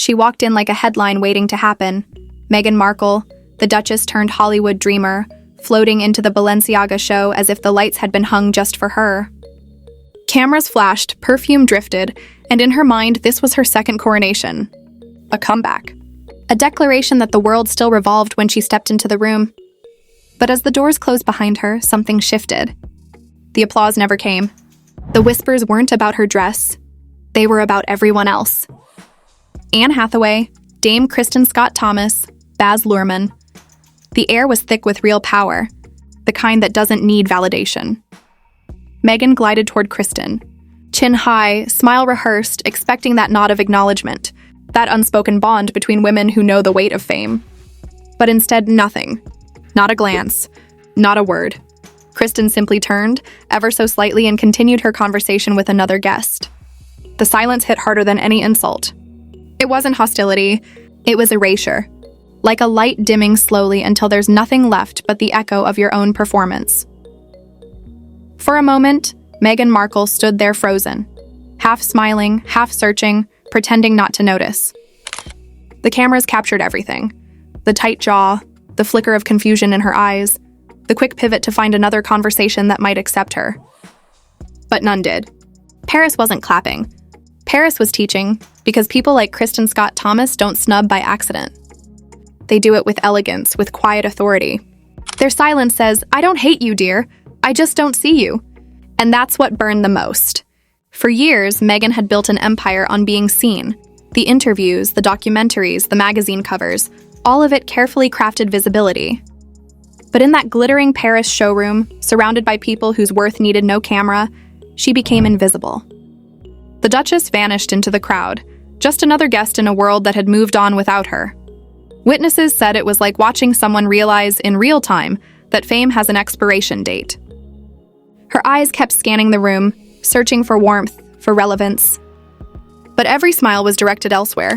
She walked in like a headline waiting to happen. Meghan Markle, the Duchess turned Hollywood dreamer, floating into the Balenciaga show as if the lights had been hung just for her. Cameras flashed, perfume drifted, and in her mind, this was her second coronation. A comeback. A declaration that the world still revolved when she stepped into the room. But as the doors closed behind her, something shifted. The applause never came. The whispers weren't about her dress. They were about everyone else. Anne Hathaway, Dame Kristen Scott Thomas, Baz Luhrmann. The air was thick with real power, the kind that doesn't need validation. Meghan glided toward Kristen, chin high, smile rehearsed, expecting that nod of acknowledgement, that unspoken bond between women who know the weight of fame. But instead, nothing. Not a glance, not a word. Kristen simply turned, ever so slightly, and continued her conversation with another guest. The silence hit harder than any insult. It wasn't hostility, it was erasure. Like a light dimming slowly until there's nothing left but the echo of your own performance. For a moment, Meghan Markle stood there frozen, half smiling, half searching, pretending not to notice. The cameras captured everything. The tight jaw, the flicker of confusion in her eyes, the quick pivot to find another conversation that might accept her. But none did. Paris wasn't clapping. Paris was teaching, because people like Kristen Scott Thomas don't snub by accident. They do it with elegance, with quiet authority. Their silence says, "I don't hate you, dear. I just don't see you." And that's what burned the most. For years, Meghan had built an empire on being seen. The interviews, the documentaries, the magazine covers, all of it carefully crafted visibility. But in that glittering Paris showroom, surrounded by people whose worth needed no camera, she became invisible. The Duchess vanished into the crowd, just another guest in a world that had moved on without her. Witnesses said it was like watching someone realize in real time that fame has an expiration date. Her eyes kept scanning the room, searching for warmth, for relevance. But every smile was directed elsewhere.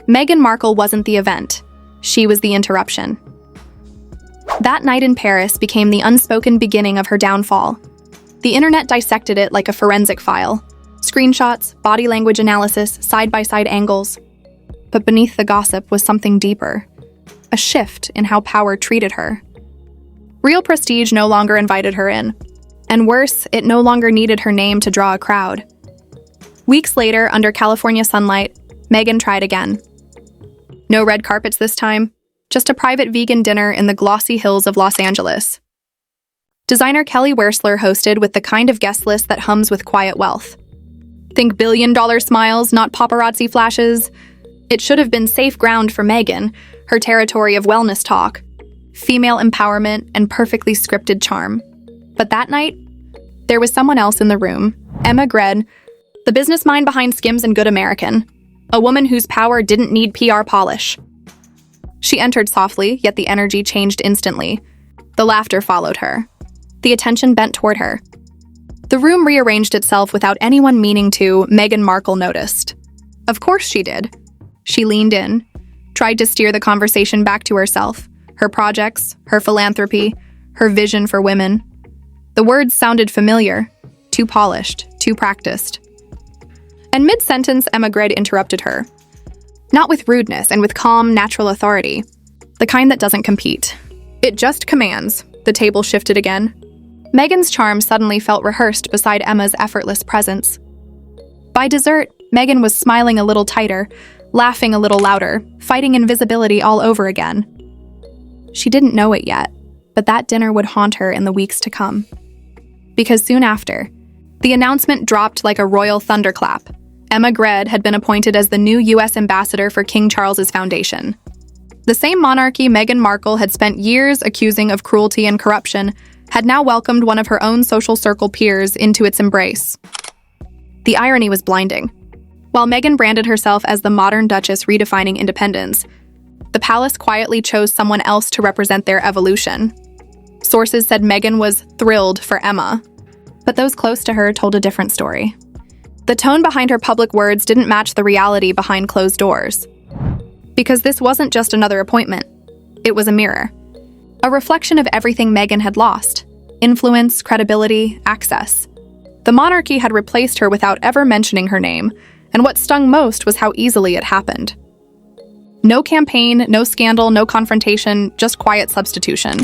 Meghan Markle wasn't the event. She was the interruption. That night in Paris became the unspoken beginning of her downfall. The internet dissected it like a forensic file. Screenshots, body language analysis, side-by-side angles. But beneath the gossip was something deeper. A shift in how power treated her. Real prestige no longer invited her in. And worse, it no longer needed her name to draw a crowd. Weeks later, under California sunlight, Meghan tried again. No red carpets this time, just a private vegan dinner in the glossy hills of Los Angeles. Designer Kelly Wearstler hosted with the kind of guest list that hums with quiet wealth. Think billion-dollar smiles, not paparazzi flashes. It should have been safe ground for Meghan, her territory of wellness talk, female empowerment, and perfectly scripted charm. But that night, there was someone else in the room, Emma Grede, the business mind behind Skims and Good American, a woman whose power didn't need PR polish. She entered softly, yet the energy changed instantly. The laughter followed her. The attention bent toward her. The room rearranged itself without anyone meaning to. Meghan Markle noticed. Of course she did. She leaned in, tried to steer the conversation back to herself, her projects, her philanthropy, her vision for women. The words sounded familiar, too polished, too practiced. And mid-sentence, Emma Grede interrupted her. Not with rudeness and with calm, natural authority. The kind that doesn't compete. It just commands. The table shifted again. Meghan's charm suddenly felt rehearsed beside Emma's effortless presence. By dessert, Meghan was smiling a little tighter, laughing a little louder, fighting invisibility all over again. She didn't know it yet, but that dinner would haunt her in the weeks to come. Because soon after, the announcement dropped like a royal thunderclap. Emma Grede had been appointed as the new U.S. ambassador for King Charles's foundation. The same monarchy Meghan Markle had spent years accusing of cruelty and corruption had now welcomed one of her own social circle peers into its embrace. The irony was blinding. While Meghan branded herself as the modern Duchess redefining independence, the palace quietly chose someone else to represent their evolution. Sources said Meghan was thrilled for Emma, but those close to her told a different story. The tone behind her public words didn't match the reality behind closed doors. Because this wasn't just another appointment, it was a mirror. A reflection of everything Meghan had lost: influence, credibility, access. The monarchy had replaced her without ever mentioning her name, and what stung most was how easily it happened. No campaign, no scandal, no confrontation, just quiet substitution.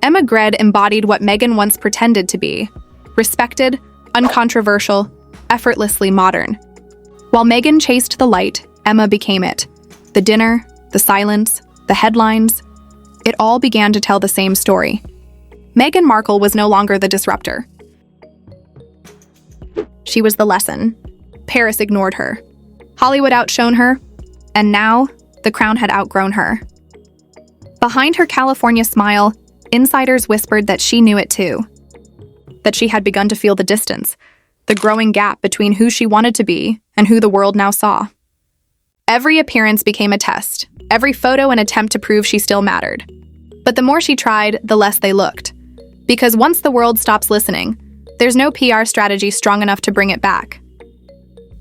Emma Grede embodied what Meghan once pretended to be: respected, uncontroversial, effortlessly modern. While Meghan chased the light, Emma became it. The dinner, the silence, the headlines, it all began to tell the same story. Meghan Markle was no longer the disruptor. She was the lesson. Paris ignored her. Hollywood outshone her, and now the crown had outgrown her. Behind her California smile, insiders whispered that she knew it too. That she had begun to feel the distance, the growing gap between who she wanted to be and who the world now saw. Every appearance became a test, every photo an attempt to prove she still mattered. But the more she tried, the less they looked. Because once the world stops listening, there's no PR strategy strong enough to bring it back.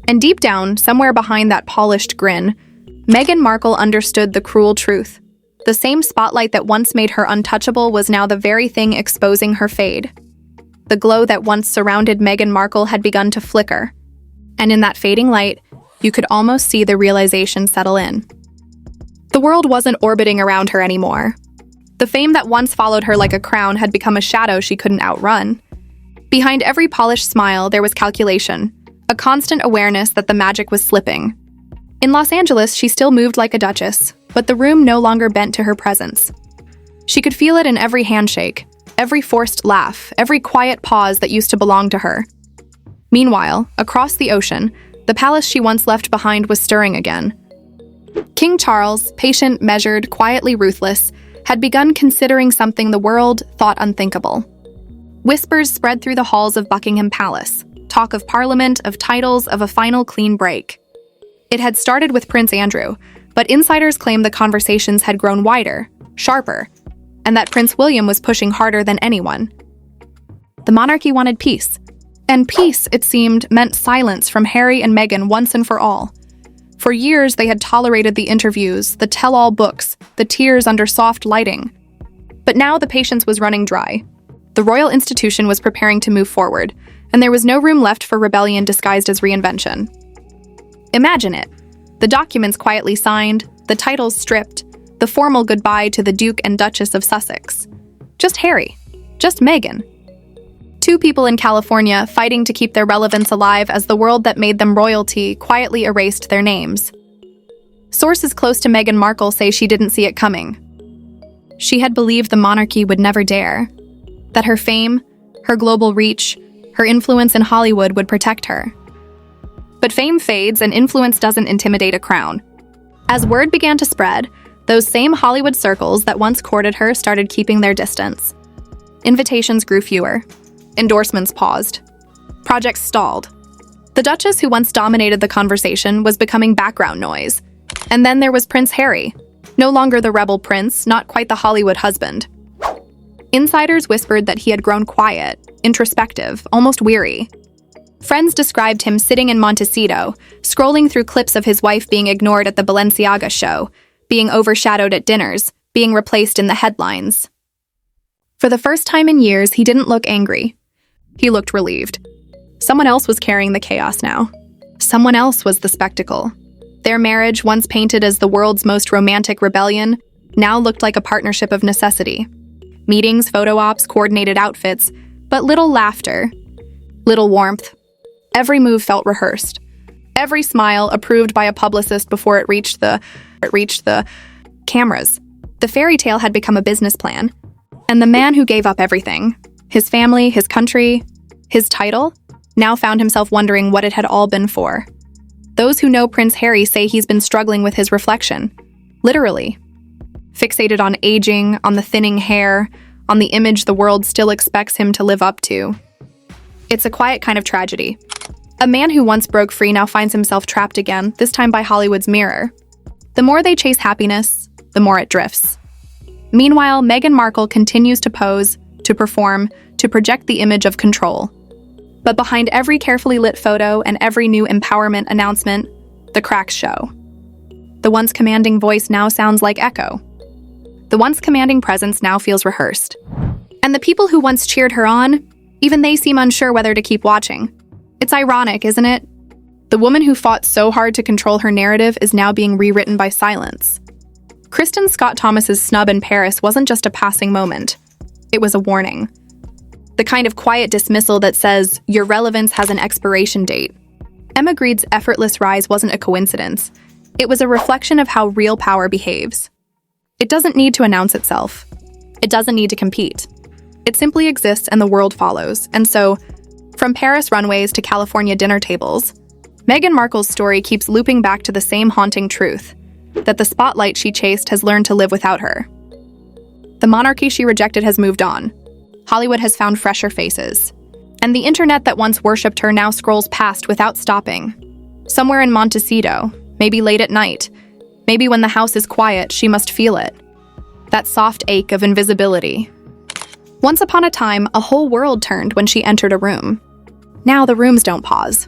And deep down, somewhere behind that polished grin, Meghan Markle understood the cruel truth. The same spotlight that once made her untouchable was now the very thing exposing her fade. The glow that once surrounded Meghan Markle had begun to flicker. And in that fading light, you could almost see the realization settle in. The world wasn't orbiting around her anymore. The fame that once followed her like a crown had become a shadow she couldn't outrun. Behind every polished smile, there was calculation, a constant awareness that the magic was slipping. In Los Angeles, she still moved like a duchess, but the room no longer bent to her presence. She could feel it in every handshake, every forced laugh, every quiet pause that used to belong to her. Meanwhile, across the ocean, the palace she once left behind was stirring again. King Charles, patient, measured, quietly ruthless, had begun considering something the world thought unthinkable. Whispers spread through the halls of Buckingham Palace, talk of Parliament, of titles, of a final clean break. It had started with Prince Andrew, but insiders claimed the conversations had grown wider, sharper, and that Prince William was pushing harder than anyone. The monarchy wanted peace, and peace, it seemed, meant silence from Harry and Meghan once and for all. For years, they had tolerated the interviews, the tell-all books, the tears under soft lighting. But now the patience was running dry. The royal institution was preparing to move forward, and there was no room left for rebellion disguised as reinvention. Imagine it. The documents quietly signed, the titles stripped, the formal goodbye to the Duke and Duchess of Sussex. Just Harry. Just Meghan. Two people in California fighting to keep their relevance alive as the world that made them royalty quietly erased their names. Sources close to Meghan Markle say she didn't see it coming. She had believed the monarchy would never dare, that her fame, her global reach, her influence in Hollywood would protect her. But fame fades and influence doesn't intimidate a crown. As word began to spread, those same Hollywood circles that once courted her started keeping their distance. Invitations grew fewer. Endorsements paused. Projects stalled. The Duchess who once dominated the conversation was becoming background noise. And then there was Prince Harry, no longer the rebel prince, not quite the Hollywood husband. Insiders whispered that he had grown quiet, introspective, almost weary. Friends described him sitting in Montecito, scrolling through clips of his wife being ignored at the Balenciaga show, being overshadowed at dinners, being replaced in the headlines. For the first time in years, he didn't look angry. He looked relieved. Someone else was carrying the chaos now. Someone else was the spectacle. Their marriage, once painted as the world's most romantic rebellion, now looked like a partnership of necessity. Meetings, photo ops, coordinated outfits, but little laughter, little warmth. Every move felt rehearsed. Every smile approved by a publicist before it reached the cameras. The fairy tale had become a business plan. And the man who gave up everything, his family, his country, his title, now found himself wondering what it had all been for. Those who know Prince Harry say he's been struggling with his reflection, literally. Fixated on aging, on the thinning hair, on the image the world still expects him to live up to. It's a quiet kind of tragedy. A man who once broke free now finds himself trapped again, this time by Hollywood's mirror. The more they chase happiness, the more it drifts. Meanwhile, Meghan Markle continues to pose, to perform, to project the image of control. But behind every carefully lit photo and every new empowerment announcement, the cracks show. The once commanding voice now sounds like echo. The once commanding presence now feels rehearsed. And the people who once cheered her on, even they seem unsure whether to keep watching. It's ironic, isn't it? The woman who fought so hard to control her narrative is now being rewritten by silence. Kristen Scott Thomas's snub in Paris wasn't just a passing moment. It was a warning. The kind of quiet dismissal that says, your relevance has an expiration date. Emma Greed's effortless rise wasn't a coincidence. It was a reflection of how real power behaves. It doesn't need to announce itself. It doesn't need to compete. It simply exists and the world follows. And so, from Paris runways to California dinner tables, Meghan Markle's story keeps looping back to the same haunting truth, that the spotlight she chased has learned to live without her. The monarchy she rejected has moved on. Hollywood has found fresher faces. And the internet that once worshipped her now scrolls past without stopping. Somewhere in Montecito, maybe late at night, maybe when the house is quiet, she must feel it. That soft ache of invisibility. Once upon a time, a whole world turned when she entered a room. Now the rooms don't pause.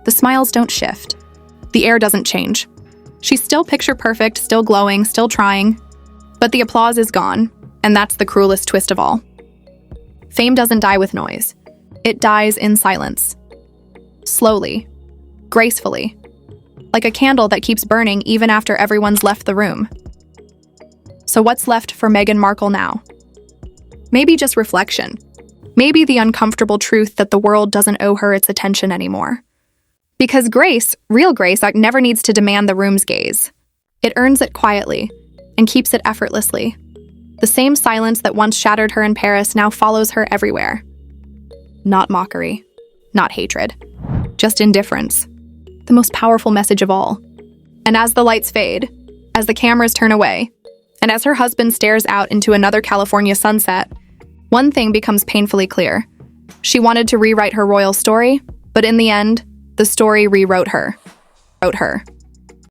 The smiles don't shift. The air doesn't change. She's still picture perfect, still glowing, still trying. But the applause is gone, and that's the cruelest twist of all. Fame doesn't die with noise. It dies in silence. Slowly. Gracefully. Like a candle that keeps burning even after everyone's left the room. So what's left for Meghan Markle now? Maybe just reflection. Maybe the uncomfortable truth that the world doesn't owe her its attention anymore. Because grace, real grace, never needs to demand the room's gaze. It earns it quietly and keeps it effortlessly. The same silence that once shattered her in Paris now follows her everywhere. Not mockery, not hatred, just indifference. The most powerful message of all. And as the lights fade, as the cameras turn away, and as her husband stares out into another California sunset, one thing becomes painfully clear. She wanted to rewrite her royal story, but in the end, the story rewrote her.